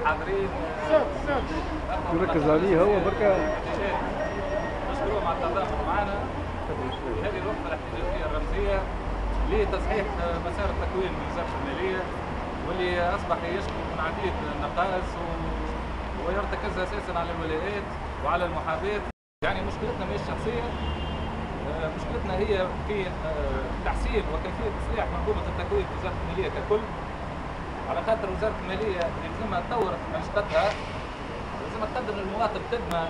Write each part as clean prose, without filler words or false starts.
الحاضرين يركز عليه هو بركة. نشكرهم على التضامن معنا في هذه الوقفة الاحتجاجية الرمزية لتصحيح مسار التكوين من وزارة المالية، واللي أصبح يشكو من عديد النقائص ويرتكز أساسا على الولاءات وعلى المحاباة. يعني مشكلتنا مش شخصية، مشكلتنا هي في تحسين وكيفية إصلاح منظومة التكوين في وزارة المالية ككل، على خاطر وزارة المالية يلزمها تطور أنشطتها، يلزمها تقدم للمواطن خدمة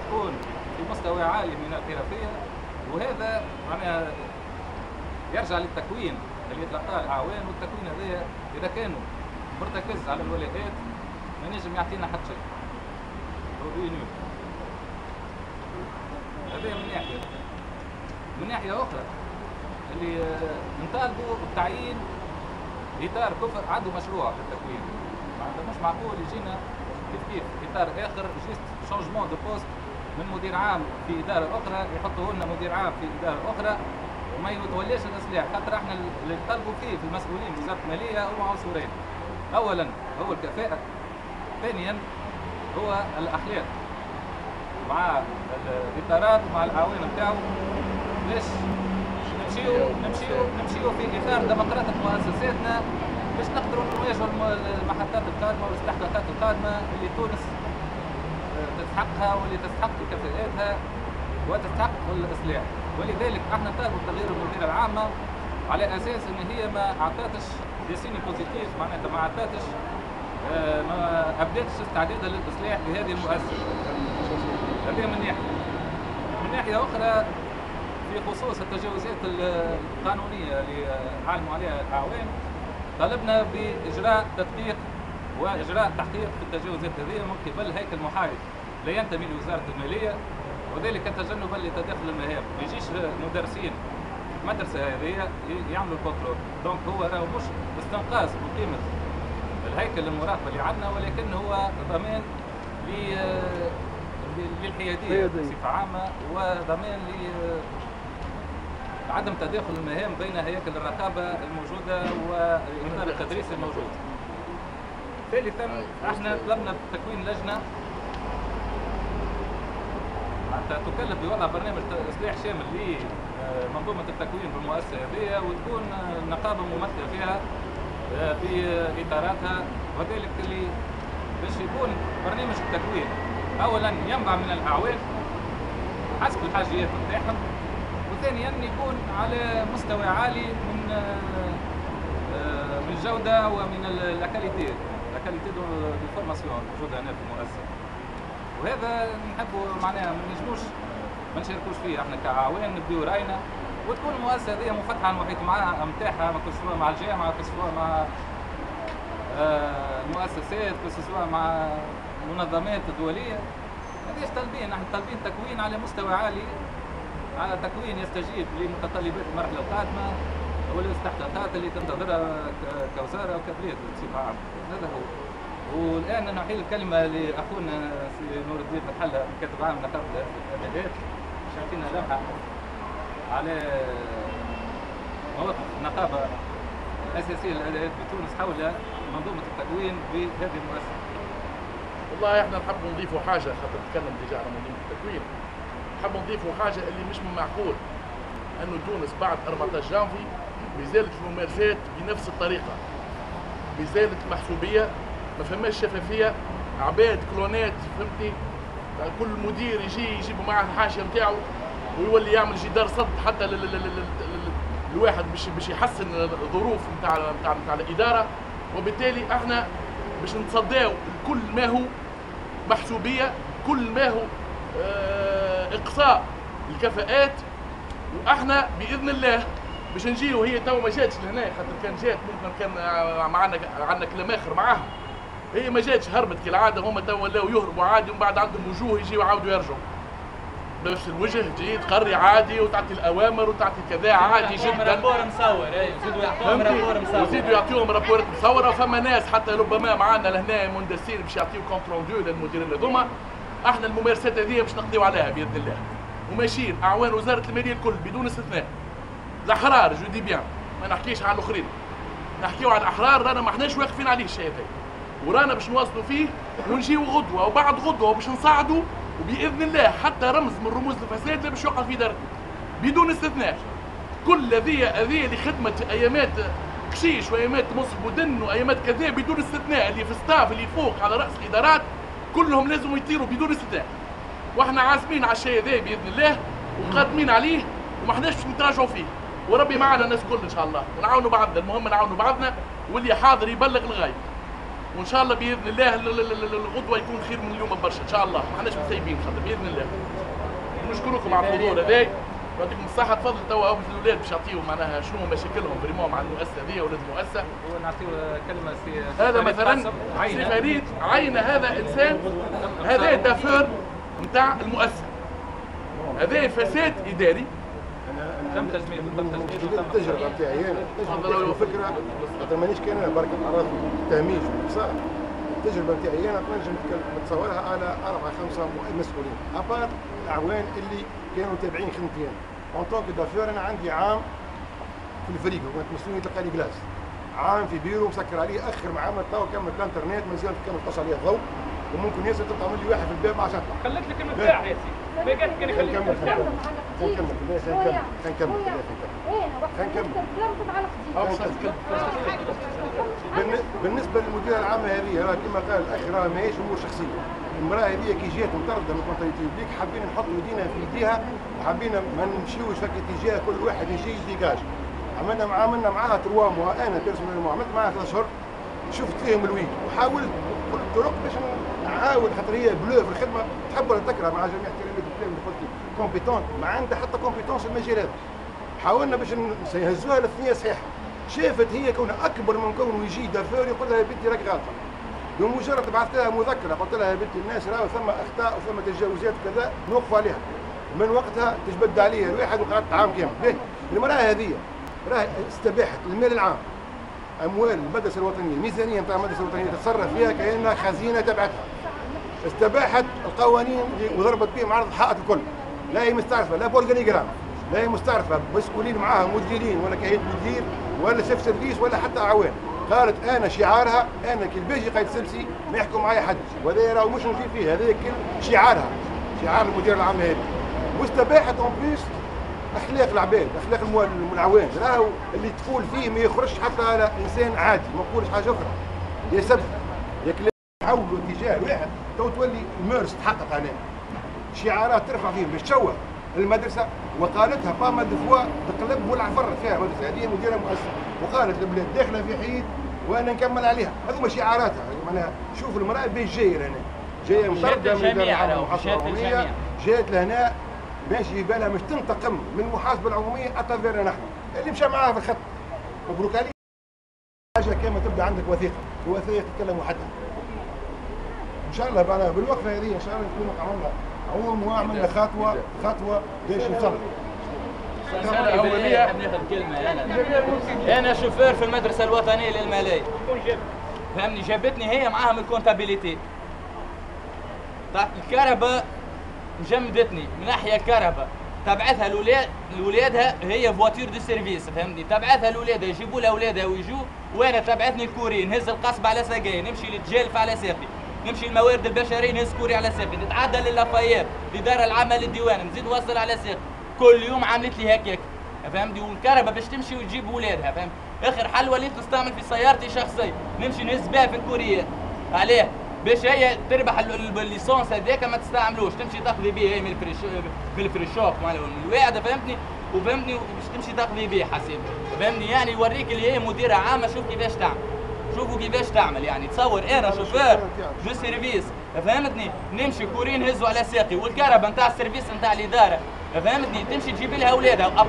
تكون في مستوى عالي من الحرفية، وهذا معناها يرجع للتكوين اللي يتلقاه الأعوان، والتكوين هذا إذا كانوا مرتكز على الولاءات ما نجم يعطينا حتى شيء. هذا من ناحية. من ناحية أخرى اللي نطالبوا بتعيين إطار كفء عنده مشروع في التكوين. معناتها مش معقول يجينا كيف إطار آخر جيست شونجمون دو بوست من مدير عام في إدارة أخرى يحطوا لنا مدير عام في إدارة أخرى وما يتولاش الإصلاح، خاطر احنا اللي نطالبوا فيه في المسؤولين في وزارة المالية هو عنصرين. أولاً هو الكفاءة، ثانياً هو الأخلاق مع الإطارات ومع الأعوان نتاعو باش نمشيو في إطار ديمقراطية مؤسساتنا باش نقدروا نواجهوا المحطات القادمة والاستحقاقات القادمة اللي تونس تستحقها واللي تستحق كفاءاتها وتستحق الإصلاح. ولذلك احنا نطالبوا بتغيير المديرة العامة على أساس إن هي ما أعطتش ديسيني بوزيتيف، معناتها ما أعطتش ما أبدتش استعدادها للإصلاح بهذه المؤسسة. هذه من ناحية. من ناحية أخرى في خصوص التجاوزات القانونية اللي علموا عليها الأعوان، طالبنا بإجراء تدقيق وإجراء تحقيق في التجاوزات هذه من قبل هيكل محايد لا ينتمي لوزارة المالية، وذلك تجنبا لتداخل المهام. ما يجيش مدرسين المدرسة هذه يعملوا الكنترول، دونك هو راهو مش استنقاص من قيمة الهيكل المراقبة اللي عندنا، ولكن هو ضمان للحيادية بصفة عامة، وضمان عدم تداخل المهام بين هياكل الرقابة الموجودة وإطار التدريس الموجود. ثالثا احنا طلبنا بتكوين لجنة حتى تكلف بوضع برنامج إصلاح شامل لمنظومة التكوين بالمؤسسة هذه، وتكون النقابة ممثلة فيها بإطاراتها، وذلك اللي باش يكون برنامج التكوين أولا ينبع من الأعوان حسب الحاجيات نتاعهم، وثانيا يكون على مستوى عالي من الجودة ومن الكاليتي دو فورماسيون موجودة هنا في المؤسسة. وهذا نحبوا معناها ما نجموش ما نشاركوش فيه احنا كأعوان، نبديو راينا وتكون المؤسسة هذه مفتحة على المحيط نتاعها، سواء مع الجامعة سواء مع المؤسسات سواء مع المنظمات الدولية. هذه طالبين، نحن طالبين تكوين على مستوى عالي، على تكوين يستجيب لمتطلبات المرحلة القادمة والاستحقاقات اللي تنتظرها كوزارة وكبلاد بصفة عامة. هذا هو. والآن نحيل الكلمة لأخونا نور الدين فتح الله كاتب عام نقابة الأدبيات باش يعطينا لمحة على مواقف النقابة الأساسية للأدبيات بتونس حول منظومة التكوين بهذه المؤسسة. والله احنا نحب نضيفوا حاجة خاطر نتكلم ديجا على منظومة التكوين، نحب نضيفوا حاجة اللي مش من معقول أنه تونس بعد 14 جانفي بزالت الممارسات بنفس الطريقة، بزالت المحسوبية، ما فماش شفافية، عباد كلونات فهمتني، كل مدير يجيبوا معاه الحاشية نتاعو ويولي يعمل جدار صد حتى الواحد باش يحسن الظروف نتاع الإدارة، وبالتالي احنا باش نتصداو كل ما هو محسوبية، كل ما هو إقصاء الكفاءات، واحنا بإذن الله باش نجيو. هي تو ما جاتش لهنا خاطر كان جات ممكن كان عندنا كلام آخر معاهم، هي ما جاتش هربت كالعاده، هما تو ولاو يهربوا عادي ومن بعد عندهم وجوه يجيو يعاودوا يرجعوا. بس الوجه تجي تقري عادي وتعطي الاوامر وتعطي كذا عادي جدا. رابور مصور، يزيدوا يعطيهم رابور مصور. يزيدوا يعطيهم رابورات مصوره، فما ناس حتى ربما معانا لهنا مندسين باش يعطيو كونت روندو للمديرين هذوما. احنا الممارسات هذه باش نقضيو عليها باذن الله، وماشيين اعوان وزاره الماليه الكل بدون استثناء. الاحرار جو دي بيان، ما نحكيش على الاخرين، نحكيو على الاحرار، رانا ما احناش واقفين عليه الشيء هذا. ورانا باش نواصلوا فيه ونجيو غدوه وبعد غدوه وباش نصعدوا، وباذن الله حتى رمز من رموز الفساد لا باش يوقع في درجه بدون استثناء. كل هذه لخدمه ايامات كشيش وايامات مصب ودن وايامات كذا بدون استثناء، اللي في ستاف اللي فوق على راس الادارات كلهم لازم يطيروا بدون استثناء. واحنا عازمين على الشيء هذا باذن الله وقادمين عليه وما احناش باش نتراجعوا فيه، وربي معنا الناس كل ان شاء الله، ونعاونوا بعضنا، المهم نعاونوا بعضنا واللي حاضر يبلغ الغايب. وان شاء الله باذن الله الغدوه يكون خير من اليوم برشا ان شاء الله، ما احناش متسيبين خاطر باذن الله. نشكركم على الحضور هذا، يعطيكم الصحة. تفضل توا الأولاد باش يعطيو معناها شنو مشاكلهم فريمون مع المؤسسة هذه ولاد المؤسسة. ونعطيو كلمة سي هذا مثلا سي فريد عين هذا إنسان، هذا دافور نتاع المؤسسة، هذا فساد إداري. تم تجميد التجربة نتاعي انا فكرة خاطر مانيش كان انا برك اعراض التهميش والاقصاء. التجربة نتاعي انا نجم نتصورها على 4-5 مسؤولين ابار الاعوان اللي كانوا تابعين خدمتي انا. اون طونك دافور انا عندي عام في الفريق وكنت مسؤول تلقى لي بلاص، عام في بيرو مسكر عليه اخر معامل توا كمل الانترنت مازال كمل قص عليه الضوء وممكن ياسر تطلع من لي واحد في الباب عشان تطلع. خليت لك المفتاح يا سيدي، ما قالت لك خليك المفتاح. بالنسبه للمديره العامه هذه راه كما قال الاخ راه ماهيش امور شخصيه. المراه هذه كي جات مطرده من كونتيتي بليك حابين نحطوا ايدينا في ايديها وحابين ما نمشيوش في اتجاه كل واحد يجي ديجاج. عملنا معاها 3 موا، انا بيرسونيل عملت معاها 3 اشهر شفت فيهم الويك وحاولت كل الطرق باش نحاول خاطر هي بلو في الخدمه تحب ولا تكره مع جميع احترامي الكلام اللي قلت كومبيتونت ما عندها حتى كومبيتونس المجال هذا. حاولنا باش نهزوها للثنيه صحيحه. شافت هي كونها اكبر من كونه يجي دافور يقول لها يا بنتي راك غلطه. بمجرد بعثت لها مذكره قلت لها يا بنتي الناس راهو ثم اخطاء وثم تجاوزات وكذا نوقفوا عليها. من وقتها تجبد عليها الواحد وقعدت عام كامل. باهي المراه هذه راه استباحت المال العام، اموال المدرسه الوطنيه، الميزانيه نتاع المدرسه الوطنيه تتصرف فيها كانها خزينه تبعتها. استباحت القوانين وضربت بهم عرض الحائط الكل. لا هي مستعرفه لا بورغانيغرام، لا هي مستعرفه مسؤولين معاها مديرين ولا كهيئه مدير ولا شيف سيرفيس ولا حتى اعوان. قالت انا شعارها انا كي الباجي قايد سلسي ما يحكم معايا حد، وهذا راهو مش نجي فيه، هذا كل شعارها، شعار المدير العام هذه. واستباحت اون بليس اخلاق العباد، اخلاق العوان، راهو اللي تقول فيه ما يخرجش حتى على انسان عادي، ما نقولش حاجه اخرى. يا سب ياك حولوا اتجاه واحد تو تولي المارس تحقق عليه. شعارات ترفع فيهم باش تشوه المدرسه، وقالتها باما دو فوا تقلب والعفر فيها المدرسه هذه مديره مؤسسه، وقالت البلاد داخله في حيط وانا نكمل عليها، هذوما شعاراتها. معناها شوف المراه باش جايه لهنا، جايه مطرده من المحاسبه العموميه، جات لهنا ماشي بالها مش تنتقم من المحاسبه العموميه اتافيرنا نحن اللي مشى معاها في الخط. مبروك عليك. حاجه كما تبدا عندك وثيقه، الوثائق تتكلم وحدها. ان شاء الله بعد بالوقفه هذه ان شاء الله نكونوا عملنا عموم وعملنا خطوه باش نوصل. السنة الأولية ناخذ كلمة أنا شوفير في المدرسة الوطنية للمالية. فهمني جابتني هي معاها من الكونتابيليتي. تاع الكهرباء جمدتني من ناحية الكهرباء، تبعثها لولادها هي فواتير دو سيرفيس فهمني، تبعثها لولادها يجيبوا لها اولادها ويجوا، وانا تبعثني الكوري نهز القصب على ساقي، نمشي للتجالف على ساقي، نمشي الموارد البشريه نهز كوري على ساقي، نتعدى للافايات الاداره العامه للديوان نزيد نوصل على ساقي، كل يوم عملت لي هكاك فهمتني، والكهرباء باش تمشي وتجيب ولادها فهمت. اخر حل وليت نستعمل في سيارتي شخصيه، نمشي نهز بها في الكوريات عليه باش هي تربح الليسونس هذاك ما تستعملوش، تمشي تقضي به هي من الفريشوب من الواعده فهمتني، وفهمتني باش تمشي تقضي به حسيب فهمتني، يعني يوريك اللي هي مديره عامه شوف كيفاش تعمل، شوفوا كيفاش تعمل، يعني تصور انا شوفير دو سيرفيس فهمتني، نمشي كوري نهزوا على ساقي، والكهرباء نتاع السيرفيس نتاع الاداره فهمتني، تمشي تجيب لها اولادها،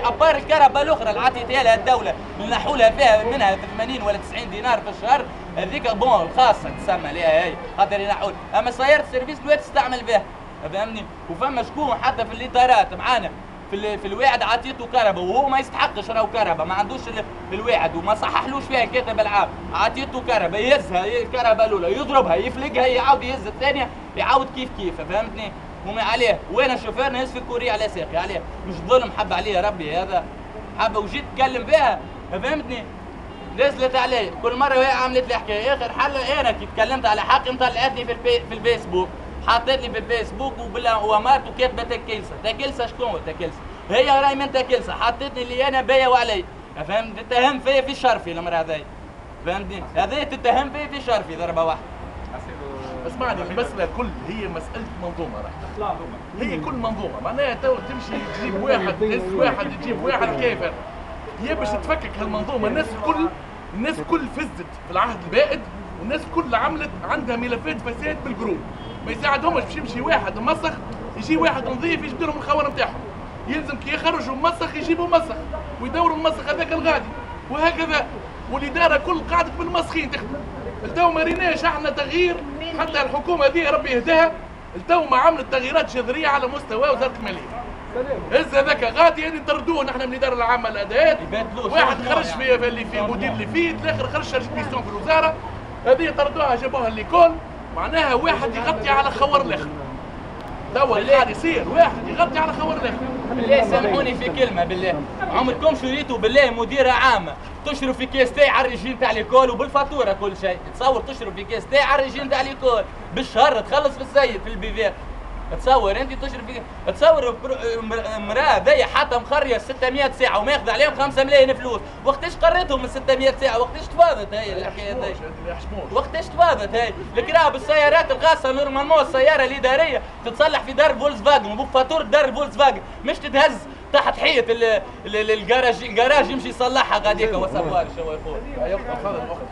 ابار الكهرباء الاخرى اللي عطيتها لها الدوله نحوا لها فيها منها 80 ولا 90 دينار في الشهر، هذيك بون الخاصه تسمى لها هي خاطر ينحوا، اما سياره السيرفيس الواد تستعمل بها فهمني، وفما شكون حتى في الاطارات معانا في الواعد عطيته كهرباء وهو ما يستحقش راهو كهرباء، ما عندوش الواعد وما صححلوش فيها كاتب العام، عطيته كهرباء يهزها الكهرباء الاولى يضربها يفلقها يعاود يهز الثانيه يعاود كيف فهمتني، وما عليه، وانا الشوفير نهز في الكوري على ساقي عليه، مش ظلم حب عليه ربي هذا حب وجيت اتكلم فيها فهمتني، نزلت علي كل مره وهي عملت لي حكايه. اخر حل انا كي تكلمت على حقي مطلعتني في الفيسبوك، حطيت لي في الفيسبوك ومرته كاتبه تاكلسه شكون تاكلسه؟ هي راي من تاكلسه، حطيتني اللي انا بيا وعلي، فهمت؟ تتهم فيا في شرفي المرة هذي، فهمتني؟ هذه تتهم فيا في شرفي ضربه واحده. اسمعني، المسألة الكل هي مسألة منظومة راح. هي كل منظومة، معناها تو تمشي تجيب واحد تهز واحد تجيب واحد كيف؟ هي باش تفكك هالمنظومة، الناس الكل فزت في العهد البائد، والناس الكل عملت عندها ملفات فساد بالجروب، ما يساعدهمش باش يمشي واحد مسخ يجي واحد نظيف يجبد لهم الخونه نتاعهم، يلزم كي يخرجوا مسخ يجيبوا مسخ ويدوروا المسخ هذاك الغادي، وهكذا والإدارة كل قاعدة بالمسخين تخدم. التو ما ريناش احنا تغيير، حتى الحكومة هذه ربي يهداها، التو ما عملت تغييرات جذرية على مستوى وزارة المالية. هز هذاك غادي يعني نطردوه نحن من الإدارة العامة للأداءات، واحد خرج في اللي في مدير اللي فيه، الآخر خرج شارج ميسيون في الوزارة، هذه طردوها جابوها ليكول، معناها واحد يغطي على خوار الآخر. توا اللي قاعد يصير واحد يغطي على خوار الآخر. بالله سامحوني في كلمة بالله، عمركم شريتوا بالله مديرة عامة تشروا في كيس تاي على الرجيم تاع ليكول وبالفاتورة كل شيء، تصور تشروا في كيس تاي على الرجيم تاع ليكول بالشهر تخلص في السيد في البيفير. تصور انت تشرب في تصور امراه ذي حتى مخريه 600 ساعه وماخذ عليهم 5 ملايين فلوس، وقتاش قريتهم من 600 ساعه؟ وقتاش تفاضت هي الحكايه ذي؟ وقتاش تفاضت هي؟ الكرا بالسيارات الخاصه نورمالمون السياره الاداريه تتصلح في دار فولكسفاجن وبفاتوره دار فولكسفاجن، مش تتهز تحت حيط الجراج يمشي يصلحها غاديك وصبار شو يقول. يبقى تفضل اختك.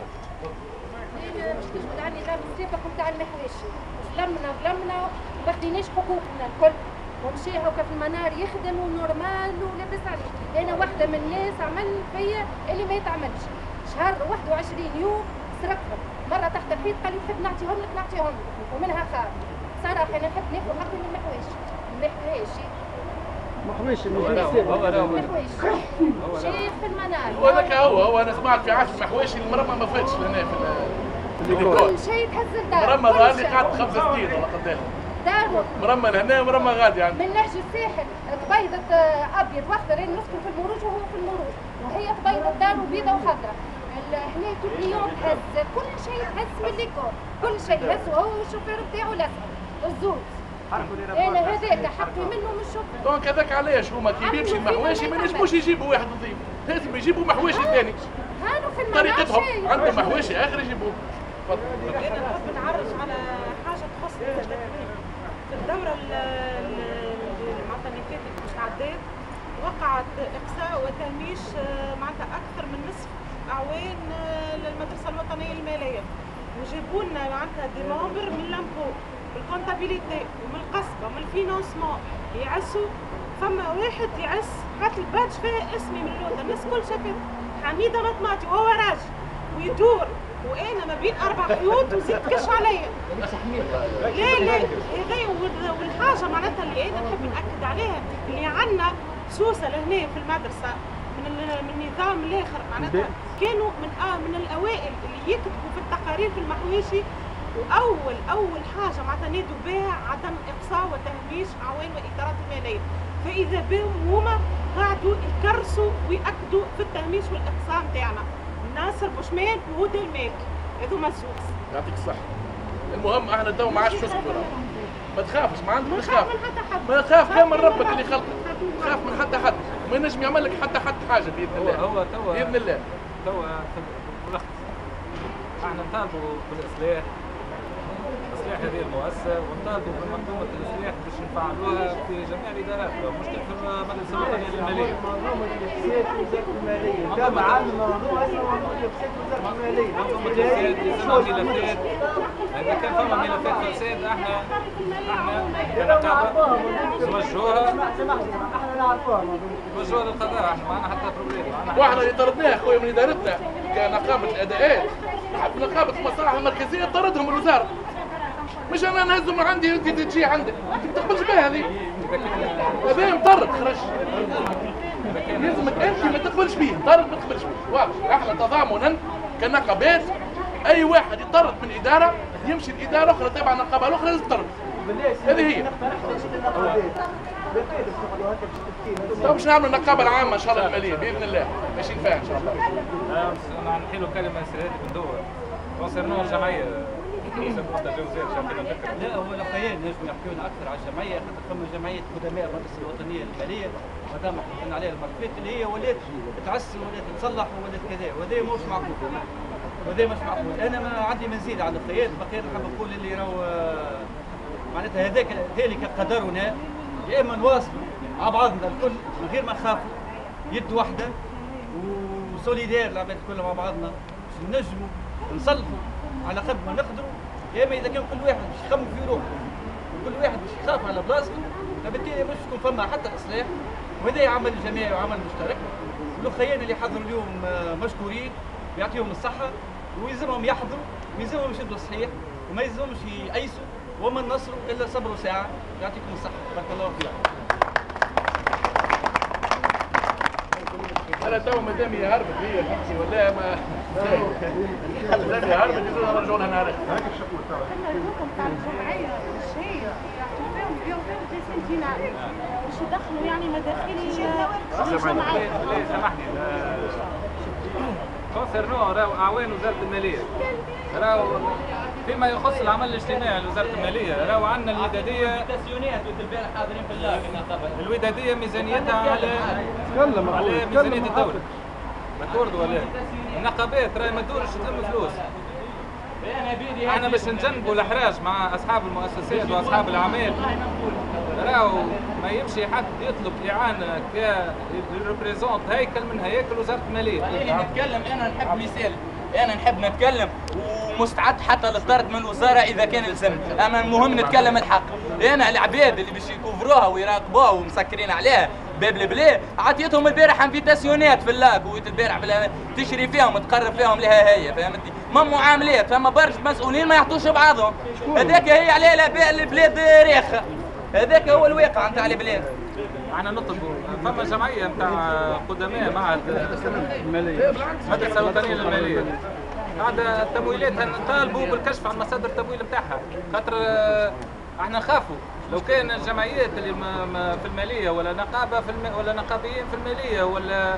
باش تجبد عني لا بالسيفك وتاع المحويشي، ظلمنا ما خديناش حقوقنا الكل، ومشي هكا في المنار يخدم ونورمال ولاباس عليه. انا واحده من الناس عمل فيا اللي ما يتعملش، شهر 21 يوم سرقهم، مره تحت الحيط قال لي نحب نعطيهم لك ومنها خاف. صراحه انا نحب ناخذ حقي من المحويشي، محويشي شيخ في المنار. هو ذاك هو انا سمعت في عشر محويشي المرمى ما فاتش لهنا في الديكور. كل شيء تهز الدار. مرمى غادي قعدت 5 سنين ولا قداش؟ دارهم مرمى لهنا مرمى غادي يعني. من نهج الساحل تبيضت ابيض واخضر، انا نسكن في المروج وهو في المروج، وهي تبيضت دار بيضه وخضراء. هنا كل يوم تهز، كل شيء تهز من الديكور، كل شيء يهز، وهو الشوفير بتاعه الاسود الزوز. انا هذاك حقي منه من الشوفير. دونك هذاك علاش هما كي بيمشي المحواشي ما ينجموش يجيبوا واحد نظيف، لازم يجيبوا محواشي ثاني. هانو في المنار طريقتهم عندهم محواشي اخر يجيبوه. انا نحب نعرج على حاجه تخص التدوين. في الدوره معناتها اللي فاتت مش عدات وقعت اقصاء وتهميش معناتها اكثر من نصف اعوان للمدرسه الوطنيه للماليه، وجابوا لنا معناتها دي ممبر من لامبو بالكونتابيليتي ومن القصبه ومن الفينانسمون يعسوا. فما واحد يعس حط البادج فيها اسمي من اللوطه، الناس كل شافت حميده مطماطي وهو راجل ويدور، وانا ما بين 4 حيوط وزيد كش عليا. لا هذا والحاجه معناتها اللي انا نحب ناكد عليها اللي عندنا سوسه لهنا في المدرسه من النظام الاخر معناتها كانوا من الاوائل اللي يكتبوا في التقارير في المحويشي، واول حاجه معناتها نادوا بها عدم اقصاء وتهميش اعوان وادارات الماليه، فاذا بهم هما قاعدوا يكرسوا وياكدوا في التهميش والاقصاء نتاعنا. ناصر بوشمان وهدى المالكي هذوما الزوز. يعطيك الصحة. المهم احنا تو ما عادش نسكتوا، ما تخافش، ما عندك ما نخاف من حتى حد، ما تخاف كان من ربك اللي خلقك، تخاف من حتى حد، وما ينجم يعمل لك حتى حاجة بإذن الله. هو توا بإذن الله. توا ملخص احنا نطالبوا بالإصلاح، إصلاح هذه المؤسسة، ونطالبوا بمنظومة الإصلاح باش نفعلوها في جميع الإدارات، مش في المجلس الوطني للمالية. منظومة الإفساد وزارة المالية، كما عندنا منظومة الإفساد وزارة المالية. منظومة الإفساد يسمى ملفات، إذا كان فما ملفات فساد احنا كنقابة نوجهوها للقضاء، احنا ما عندنا حتى بروبليم. واحنا اللي طردناه خويا من إدارتنا كنقابة الأداءات، نقابة المصالح المركزية طردهم الوزارة. مش انا نهزهم من عندي انت تجي عندك، انت ما تقبلش بها هذه. هذا مطرد خرج. لازمك انت ما تقبلش به، طرد ما تقبلش به، واضح. احنا تضامنا كنقابات اي واحد يطرد من اداره يمشي لاداره اخرى تبع النقابه الاخرى لازم تطرد. هذه هي. تو باش نعملوا النقابه العامه ان شاء الله الماليه باذن الله ماشيين فيها ان شاء الله. نحيلوا كلمه سيدي بالدور كونسيرنون الجمعيه. لا هو الاخوين نجم يحكيونا اكثر على الجمعيه، خاطر فما جمعيه قدماء المدرسه الوطنيه الماليه مادام حكينا عليها المره اللي فاتت اللي هي ولات تعسل ولات تصلح ولات كذا، وهذا مش معقول. وهذا مش معقول. انا ما عندي ما نزيد على الاخوين، بقيت نحب نقول اللي راهو معناتها ذلك قدرنا، يا اما نواصلوا مع بعضنا الكل من غير ما نخافوا، يد واحده وسوليدير العباد كلها مع بعضنا باش نجموا نصلحوا على قد ما نقدروا، يا اما اذا كان كل واحد باش يخمم في روحه وكل واحد باش يخاف على بلاصته فبالتالي مش تكون فما حتى اصلاح، وهذا عمل جماعي وعمل مشترك. والاخوين اللي حضروا اليوم مشكورين يعطيهم الصحه، ويلزمهم يحضروا ويلزمهم يشدوا الصحيح وما يلزمهمش يأيسوا، وما النصر الا صبروا ساعه. يعطيكم الصحه، بارك الله فيكم. انا تو مادام هي هربت هي الحكي ولا ما مادام هي هربت يزيدوا نرجعوا لها نهار احنا الحكم تاع الجمعيه مش هي يعطوا فيهم اليوم 30 دينار باش يدخلوا يعني مداخيل الجمعيه. سامحني كونسيرنون راهو اعوان وزاره الماليه، راهو فيما يخص العمل الاجتماعي لوزاره الماليه راهو عندنا الوداديه تسيونات البارح حاضرين في اللاغ. الوداديه ميزانيتها على ميزانيه الدوله. مكورد ولا النقابات راهي ما تدورش تلم فلوس. احنا باش نجنبوا الاحراج مع اصحاب المؤسسات واصحاب الاعمال، راهو ما يمشي حد يطلب اعانه كريبريزونت هيكل من هياكل وزاره الماليه. نتكلم انا نحب مثال، انا نحب نتكلم ومستعد حتى للطرد من الوزاره اذا كان لزم، اما المهم نتكلم الحق. انا العباد اللي باش يكوفروها ويراقبوها ومسكرين عليها باب البلا عطيتهم البارح انفيتاسيونات في اللاك، والبارح تشري فيهم تقرب فيهم لها هي، فهمتني؟ ما معاملات، فما برشا مسؤولين ما يعطوش بعضهم. هذاك هي عليه البلاد ريخه، هذاك هو الواقع نتاع البلاد. احنا نطلبوا فما جمعيه نتاع قدماء معهد المدرسه الوطنيه للماليه، هذا التمويلات نطالبوا بالكشف عن مصادر التمويل نتاعها، خاطر احنا نخافوا لو كان الجمعيات اللي في الماليه ولا نقابه ولا نقابيين في الماليه ولا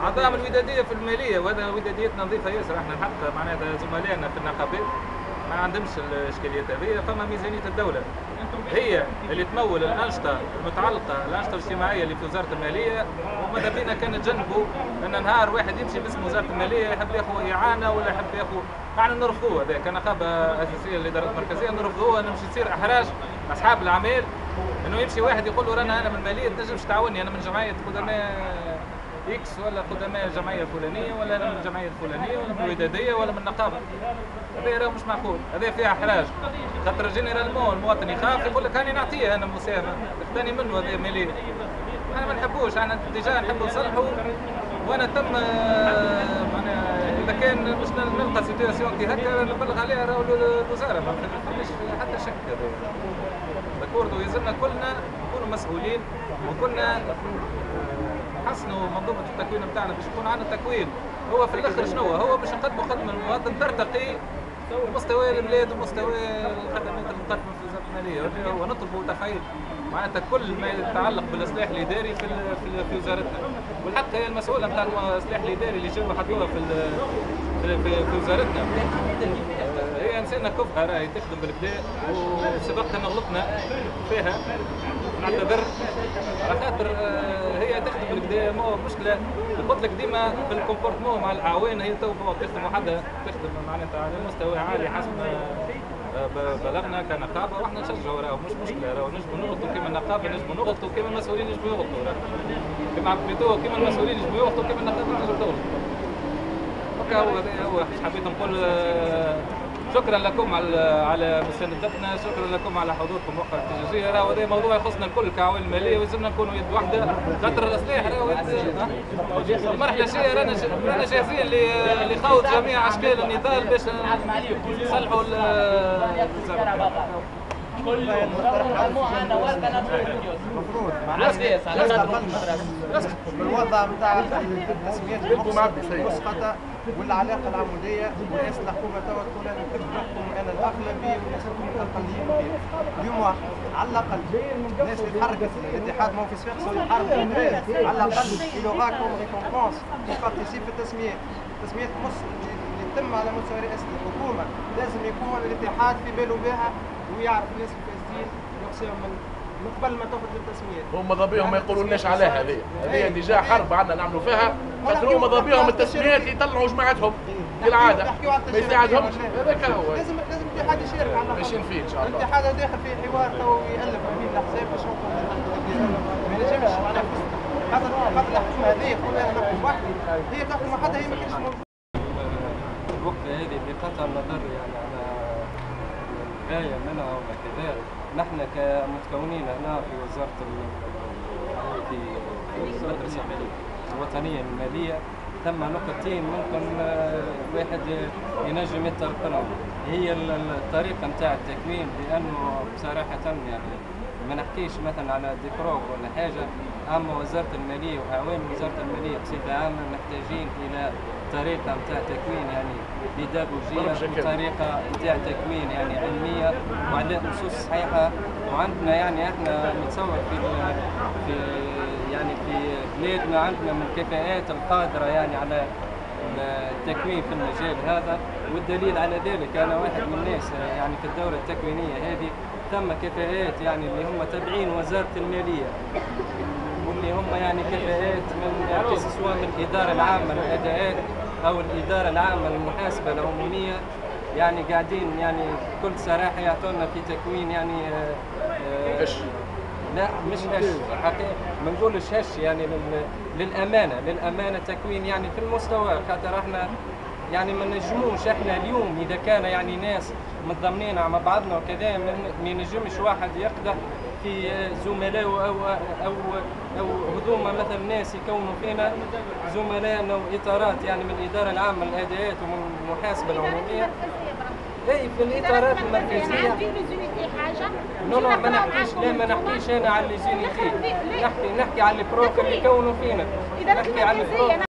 اعضاء الوداديه في الماليه، وهذا وداديتنا نظيفه ياسر، احنا الحق معناتها زملائنا في النقابات ما عندهمش الاشكاليات هذه. فما ميزانيه الدوله هي اللي تمول الانشطه المتعلقه الانشطه الاجتماعيه اللي في وزاره الماليه، وماذا بينا كان نتجنبوا ان نهار واحد يمشي باسم وزاره الماليه يحب ياخذ اعانه ولا يحب ياخذ، احنا نرفضوه هذا كنقابه اساسيه للاداره المركزيه، نرفضوه انه مش يصير احراج اصحاب الاعمال انه يمشي واحد يقول له انا من الماليه تنجمش تعاوني، انا من جمعيه قدماء اكس ولا قدماء الجمعيه الفلانيه ولا انا من الجمعيه الفلانيه ولا من الوداديه ولا من النقابه. هذا راه مش معقول، هذا فيها احراج، خاطر جينيرالمون المواطن يخاف يقول لك هاني نعطيه انا مساهمه ثاني منه هذا ماليه. احنا ما نحبوش، احنا اتجاه نحبوا نصلحوا، وانا تم معناها اذا كان باش نلقى سيتياسيون كي هكا نبلغ عليها راهو الوزاره، ما فيش حتى شك. هذا داكوردو يلزمنا كلنا نكونوا مسؤولين وكنا نحسنوا منظومه التكوين نتاعنا باش يكون عندنا تكوين هو في الاخر شنو هو باش نقدموا خدمه للمواطن ترتقي مستوى البلاد ومستوى الخدمات اللي تقدم في وزاره الماليه، ونطلبوا تفعيل معناتها كل ما يتعلق بالاصلاح الاداري في وزارتنا، والحق هي المسؤوله نتاع الاصلاح الاداري اللي جاوا حطوها في وزارتنا. هي انسانه كفءه راهي تخدم بالكدا، وسبقت ان غلطنا فيها نعتذر على خاطر هي تخدم بالكدا ما مشكله. قلت لك ديما في الكومبورتمون مع الاعوان هي تو تخدم وحدها تخدم معناتها على مستوى عالي حسب بلغنا كنقابه، واحنا نشجعوا راهو مش مشكله، راهو نجموا نغلطوا كيما النقابه نجموا نغلطوا كيما المسؤولين يجموا يغلطوا، كيما بليتو كيما المسؤولين يجموا يغلطوا كيما النقابه تنجم تغلط. هو حبيت نقول شكرا لكم على مساندتنا، شكرا لكم على حضوركم وقت التجهيزيه. راهو هذا موضوع يخصنا الكل كعوائل ماليه، ولازمنا نكونوا يد واحده خاطر الاصلاح راهو المرحله الجايه رانا جاهزين لخوض جميع اشكال النضال باش نصلحوا كل مجموعه نوال كانت المفروض مع بالوضع نتاع التسميات المسقطه والعلاقه العموديه، ورئاسه الحكومه توا تقول انا كنت نحكم انا واغلبيه من الناس يكونوا اقليين فيه. اليوم على الاقل الناس اللي تحركت الاتحاد ما في صفاقس يحارب على الاقل في لوغاكم ريكونبونس في بارتيسيب في التسميات اللي تتم على مستوى رئاسه الحكومه. لازم يكون الاتحاد في باله بها ويعرف الناس الفاسدين يقصيهم من قبل ما تاخذ التسميات. هم ضبيهم ما يقولولناش عليها هذه ديجا حرب عندنا نعملوا فيها، خاطر هم ضبيهم التسميات يطلعوا جماعتهم كالعاده ما يساعدهمش. هذاك هو لازم الاتحاد يشارك على ماشيين فيه ان شاء الله. الاتحاد داخل في حوار تو يالف ما بين الاحزاب باش ما ينجمش معناها خاطر الحكومه هذه يقول لها نحكم وحدي، هي تحكم وحدها، هي ما كانش موجوده. الوقفه هذه بقطع النظر يعني على الغايه منها ولا كذا، نحن كمتكونين هنا في وزاره في المدرسه الوطنيه للماليه ثم نقطتين ممكن الواحد ينجم يتطرق لهم. هي الطريقه نتاع التكوين، لانه بصراحه يعني ما نحكيش مثلا على ديكروك ولا حاجه، اما وزاره الماليه واعوان وزاره الماليه بصفه عامه محتاجين الى طريقه نتاع تكوين يعني بيداغوجيه وطريقه نتاع تكوين يعني علميه وعلى اسس صحيحه. وعندنا يعني احنا نتصور في يعني في بلادنا عندنا من الكفاءات القادره يعني على التكوين في المجال هذا، والدليل على ذلك انا واحد من الناس يعني في الدوره التكوينيه هذه ثم كفاءات يعني اللي هم تابعين وزاره الماليه، واللي هم يعني كفاءات من سواء من الاداره العامه للاداءات او الاداره العامه للمحاسبه العموميه، يعني قاعدين يعني بكل صراحه يعطونا في تكوين يعني لا مش هش حقيقة، ما نقولش هش يعني للامانه تكوين يعني في المستوى، خاطر احنا يعني ما نجموش احنا اليوم اذا كان يعني ناس متضامنين مع بعضنا وكذا ما ينجمش واحد يقدح في زملائه او هذوما مثلا ناس يكونوا فينا زملائنا واطارات يعني من الاداره العامه للاداءات ومن المحاسبه العموميه. اي في الاطارات المركزيه ما نحكيش انا على اللي يجيني فيه، نحكي على البروف اللي يكونوا فينا، نحكي على البروف